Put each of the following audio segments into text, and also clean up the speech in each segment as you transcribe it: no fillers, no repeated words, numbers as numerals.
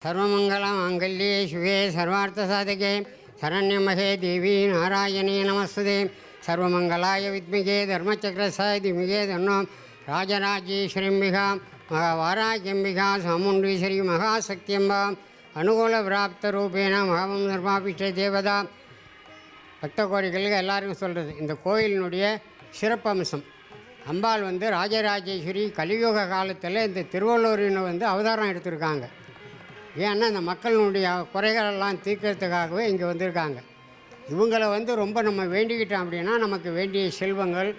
सर्वमङ्गलमाङ्गल्ये शिवे सर्वार्थसाधके शरण्यमहे देवी नारायणे नमस्तुते सर्वमङ्गलाय विद्महे धर्मचक्रसाय धीमहि तन्नो राजराजेश्वरीम्बिकां महावाराह्यम्बिका सामुण्डीश्वरी महाशक्त्यम्बा अनुकूलप्राप्तरूपेण மகாமந்திரமாபிஷ்ட பக்த கோரிக்கைகளுக்கு எல்லாருக்கும் சொல்கிறது. இந்த கோயிலினுடைய சிறப்பம்சம் அம்பாள் ராஜராஜேஸ்வரி கலியுக காலத்தில் இந்த திருவள்ளூரில் அவதாரம் எடுத்திருக்காங்க. ஏன்னா இந்த மக்களினுடைய குறைகளெல்லாம் தீர்க்கறதுக்காகவே இங்கே வந்திருக்காங்க. இவங்களை ரொம்ப நம்ம வேண்டிக்கிட்டோம் அப்படின்னா நமக்கு வேண்டிய செல்வங்கள்,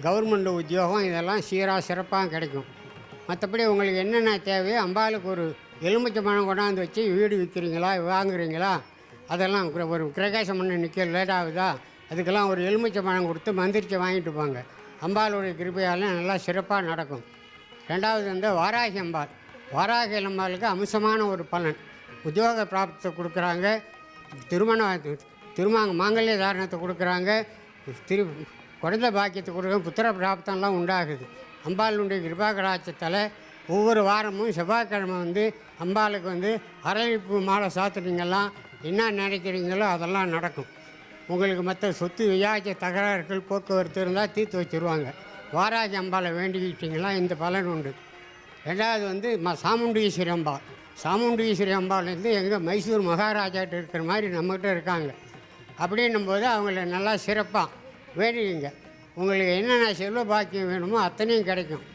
கவர்மெண்ட் உத்தியோகம் இதெல்லாம் சீராக சிறப்பாக கிடைக்கும். மற்றபடி உங்களுக்கு என்னென்ன தேவையோ அம்பாளுக்கு ஒரு எலுமிச்சை பழம் கொண்டாந்து வச்சு வீடு விற்கிறீங்களா வாங்குறீங்களா, அதெல்லாம் ஒரு கிரகேசம் பண்ண நிற்க லேட் ஆகுதா, அதுக்கெல்லாம் ஒரு எலுமிச்சை பழம் கொடுத்து மந்திரிச்சு வாங்கிட்டு போங்க. அம்பாளுடைய கிருபையால் நல்லா சிறப்பாக நடக்கும். ரெண்டாவது வாராகி அம்பாள். வாராகி அம்பாளுக்கு அம்சமான ஒரு பலன், உத்தியோக பிராப்தத்தை கொடுக்குறாங்க, மாங்கல்ய தாரணத்தை கொடுக்குறாங்க, குழந்தை பாக்கியத்தை கொடுக்குறாங்க, புத்திர பிராப்தம்லாம் உண்டாகுது. அம்பாளுடைய கிருபாகடாட்சத்தில் ஒவ்வொரு வாரமும் செவ்வாய்க்கிழமை அம்பாளுக்கு அரளிப்பூ மாலை சாத்துறீங்கெல்லாம் என்ன நினைக்கிறீங்களோ அதெல்லாம் நடக்கும். உங்களுக்கு மற்ற சொத்து வியாஜ தகராறுகள் போக்குவரத்து இருந்தால் தீர்த்து வச்சுருவாங்க. வாராகி அம்பாளை வேண்டிக்கிட்டிங்களா இந்த பலன் உண்டு. ரெண்டாவது சாமுண்டீஸ்வரி அம்பாள். சாமுண்டீஸ்வரி அம்பாள் எங்கள் மைசூர் மகாராஜாட்ட இருக்கிற மாதிரி நம்மகிட்ட இருக்காங்க. அப்படின்னும் போது அவங்கள நல்லா சிறப்பாக வேண்டிங்க. உங்களுக்கு என்னென்ன செல்வ பாக்கியம் வேணுமோ அத்தனையும் கிடைக்கும்.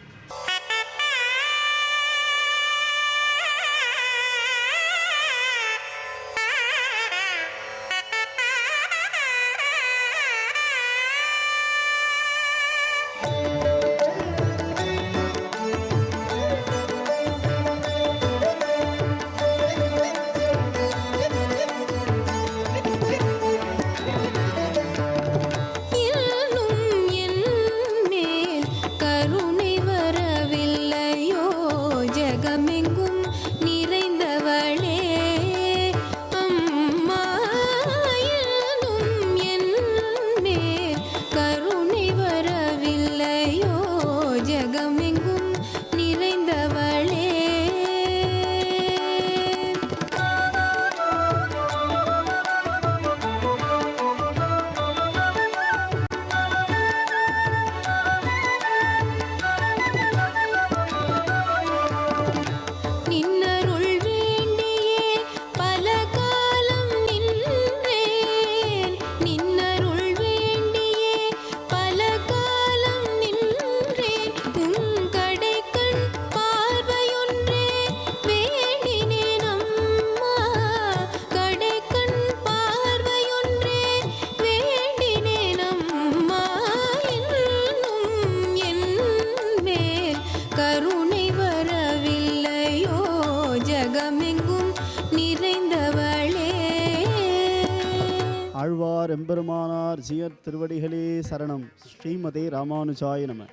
ஆழ்வார் எம்பெருமானார் ஜியர் திருவடிகளே சரணம். ஸ்ரீமதே ராமானுஜாய நம.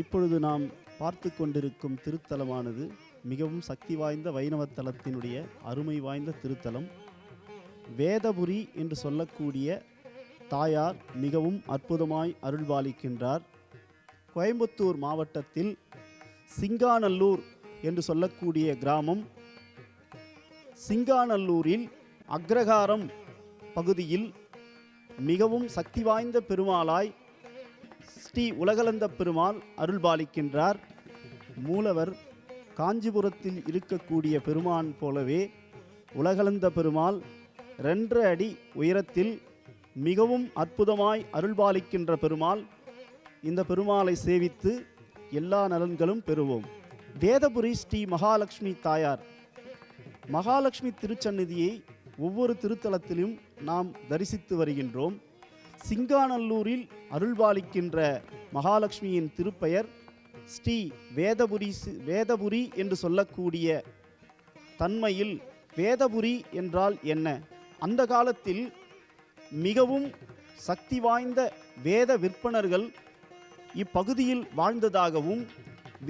இப்பொழுது நாம் பார்த்து கொண்டிருக்கும் திருத்தலமானது மிகவும் சக்தி வாய்ந்த வைணவத்தலத்தினுடைய அருமை வாய்ந்த திருத்தலம். வேதபுரி என்று சொல்லக்கூடிய தாயார் மிகவும் அற்புதமாய் அருள்பாலிக்கின்றார். கோயம்புத்தூர் மாவட்டத்தில் சிங்காநல்லூர் என்று சொல்லக்கூடிய கிராமம். சிங்காநல்லூரில் அக்ரஹாரம் பகுதியில் மிகவும் சக்தி வாய்ந்த பெருமாளாய் ஸ்ரீ உலகளந்த பெருமாள் அருள்பாலிக்கின்றார். மூலவர் காஞ்சிபுரத்தில் இருக்கக்கூடிய பெருமான் போலவே உலகளந்த பெருமாள் 2 அடி உயரத்தில் மிகவும் அற்புதமாய் அருள்பாலிக்கின்ற பெருமாள். இந்த பெருமாளை சேவித்து எல்லா நலன்களும் பெறுவோம். வேதபுரி ஸ்ரீ மகாலட்சுமி தாயார். மகாலட்சுமி திருச்சந்நிதியை ஒவ்வொரு திருத்தலத்திலும் நாம் தரிசித்து வருகின்றோம். சிங்காநல்லூரில் அருள்பாலிக்கின்ற மகாலட்சுமியின் திருப்பெயர் ஸ்ரீ வேதபுரி என்று சொல்லக்கூடிய தன்மையில் வேதபுரி என்றால் என்ன? அந்த காலத்தில் மிகவும் சக்தி வாய்ந்த வேத விற்பனர்கள் இப்பகுதியில் வாழ்ந்ததாகவும்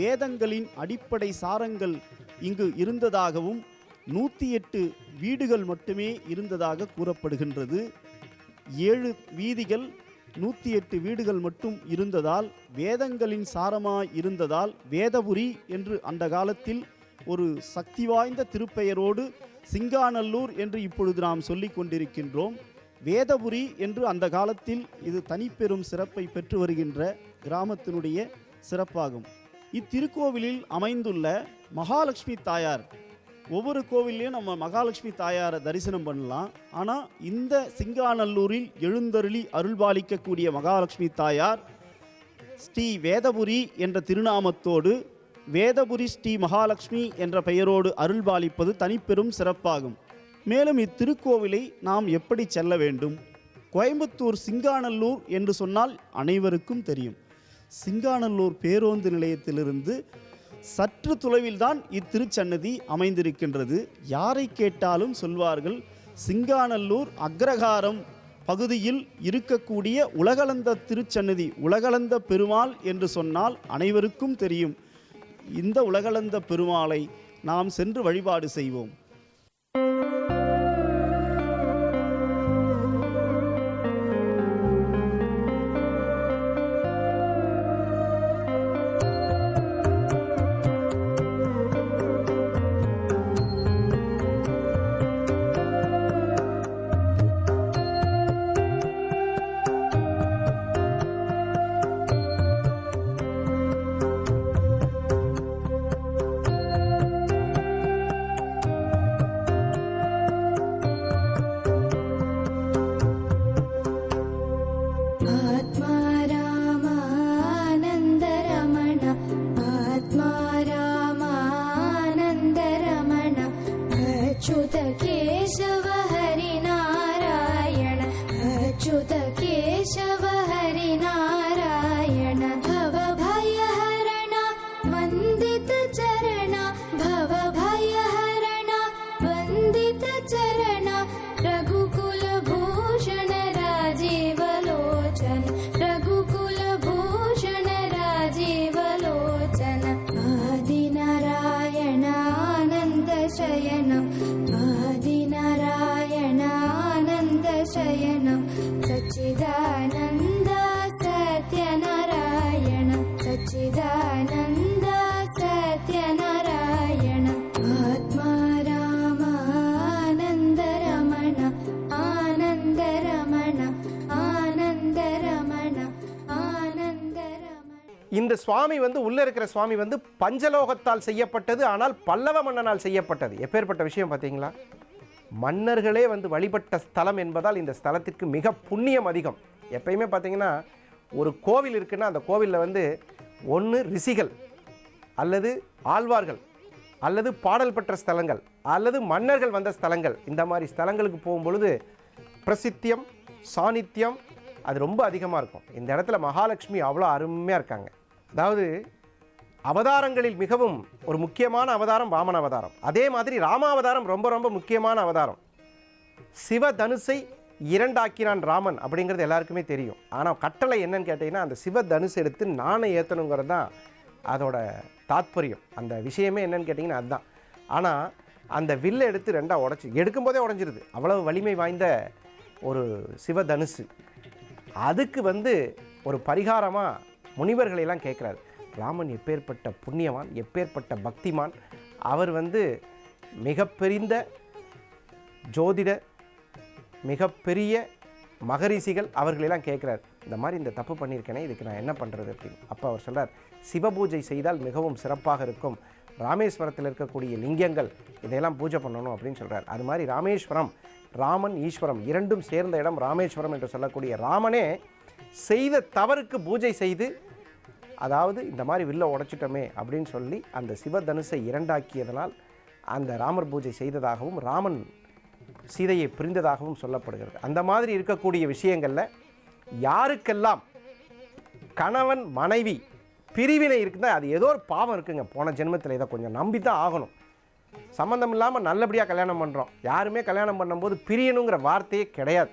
வேதங்களின் அடிப்படை சாரங்கள் இங்கு இருந்ததாகவும் 108 வீடுகள் மட்டுமே இருந்ததாக கூறப்படுகின்றது. 7 வீதிகள் 108 வீடுகள் மட்டும் இருந்ததால் வேதங்களின் சாரமாய் இருந்ததால் வேதபுரி என்று அந்த காலத்தில் ஒரு சக்தி வாய்ந்த திருப்பெயரோடு சிங்காநல்லூர் என்று இப்பொழுது நாம் சொல்லிக் கொண்டிருக்கின்றோம். வேதபுரி என்று அந்த காலத்தில் இது தனிப்பெரும் சிறப்பை பெற்று வருகின்ற கிராமத்தினுடைய சிறப்பாகும். இத்திருக்கோவிலில் அமைந்துள்ள மகாலட்சுமி தாயார், ஒவ்வொரு கோவில்லையும் நம்ம மகாலட்சுமி தாயாரை தரிசனம் பண்ணலாம். ஆனால் இந்த சிங்காநல்லூரில் எழுந்தருளி அருள்பாலிக்கக்கூடிய மகாலட்சுமி தாயார் ஸ்ரீ வேதபுரி என்ற திருநாமத்தோடு வேதபுரி ஸ்ரீ மகாலட்சுமி என்ற பெயரோடு அருள்பாலிப்பது தனிப்பெரும் சிறப்பாகும். மேலும் இத்திருக்கோவிலை நாம் எப்படி செல்ல வேண்டும்? கோயம்புத்தூர் சிங்காநல்லூர் என்று சொன்னால் அனைவருக்கும் தெரியும். சிங்காநல்லூர் பேருந்து நிலையத்திலிருந்து சற்று தொலைவில்தான் இத்திருச்சன்னதி அமைந்திருக்கின்றது. யாரை கேட்டாலும் சொல்வார்கள், சிங்காநல்லூர் அக்ரஹாரம் பகுதியில் இருக்கக்கூடிய உலகளந்த திருச்சன்னதி, உலகளந்த பெருமாள் என்று சொன்னால் அனைவருக்கும் தெரியும். இந்த உலகளந்த பெருமாளை நாம் சென்று வழிபாடு செய்வோம். இந்த சுவாமி உள்ள இருக்கிற சுவாமி பஞ்சலோகத்தால் செய்யப்பட்டது. ஆனால் பல்லவ மன்னனால் செய்யப்பட்டது. எப்பேற்பட்ட விஷயம் பார்த்தீங்களா? மன்னர்களே வழிபட்ட ஸ்தலம் என்பதால் இந்த ஸ்தலத்திற்கு மிக புண்ணியம் அதிகம். எப்பயுமே பார்த்தீங்கன்னா ஒரு கோவில் இருக்குன்னா அந்த கோவிலில் ஒன்று ரிஷிகள் அல்லது ஆழ்வார்கள் அல்லது பாடல் பெற்ற ஸ்தலங்கள் அல்லது மன்னர்கள் வந்த ஸ்தலங்கள், இந்த மாதிரி ஸ்தலங்களுக்கு போகும்பொழுது பிரசித்தியம் சாநித்தியம் அது ரொம்ப அதிகமாக இருக்கும். இந்த இடத்துல மகாலட்சுமி அவ்வளோ அருமையாக இருக்காங்க. அதாவது அவதாரங்களில் மிகவும் ஒரு முக்கியமான அவதாரம் வாமன அவதாரம். அதே மாதிரி ராமாவதாரம் ரொம்ப ரொம்ப முக்கியமான அவதாரம். சிவதனுசை இரண்டாக்கினான் ராமன் அப்படிங்கிறது எல்லாருக்குமே தெரியும். ஆனால் கட்டளை என்னன்னு கேட்டிங்கன்னா அந்த சிவதனுசு எடுத்து நாணை ஏற்றணுங்கிறது தான் அதோட தாத்பரியம். அந்த விஷயமே என்னன்னு கேட்டிங்கன்னா அதுதான். ஆனால் அந்த வில்லை எடுத்து ரெண்டாக உடச்சி எடுக்கும்போதே உடஞ்சிருது. அவ்வளவு வலிமை வாய்ந்த ஒரு சிவதனுசு. அதுக்கு ஒரு பரிகாரமாக முனிவர்களெல்லாம் கேட்குறாரு. ராமன் எப்பேற்பட்ட புண்ணியவான், எப்பேற்பட்ட பக்திமான், அவர் மிகப்பெரிய ஜோதிட மிகப்பெரிய மகரிஷிகள் அவர்களெல்லாம் கேட்குறாரு. இந்த மாதிரி இந்த தப்பு பண்ணியிருக்கேனே, இதுக்கு நான் என்ன பண்ணுறது அப்படின்னு. அப்போ அவர் சொல்கிறார், சிவபூஜை செய்தால் மிகவும் சிறப்பாக இருக்கும். ராமேஸ்வரத்தில் இருக்கக்கூடிய லிங்கங்கள் இதையெல்லாம் பூஜை பண்ணணும் அப்படின்னு சொல்கிறார். அது மாதிரி ராமேஸ்வரம், ராமன் ஈஸ்வரம் இரண்டும் சேர்ந்த இடம் ராமேஸ்வரம் என்று சொல்லக்கூடிய ராமனே செய்த தவறுக்கு பூஜை செய்து, அதாவது இந்த மாதிரி வில்ல உடைச்சிட்டோமே அப்படின்னு சொல்லி அந்த சிவதனுசை இரண்டாக்கியதனால் அந்த ராமர் பூஜை செய்ததாகவும் ராமன் சீதையை பிரிந்ததாகவும் சொல்லப்படுகிறது. அந்த மாதிரி இருக்கக்கூடிய விஷயங்களில் யாருக்கெல்லாம் கணவன் மனைவி பிரிவினை இருக்குன்னா அது ஏதோ ஒரு பாவம் இருக்குங்க. போன ஜென்மத்தில் இதை கொஞ்சம் நம்பி தான் ஆகணும். சம்மந்தம் இல்லாமல் நல்லபடியாக கல்யாணம் பண்ணுறோம். யாருமே கல்யாணம் பண்ணும்போது பிரியணுங்கிற வார்த்தையே கிடையாது.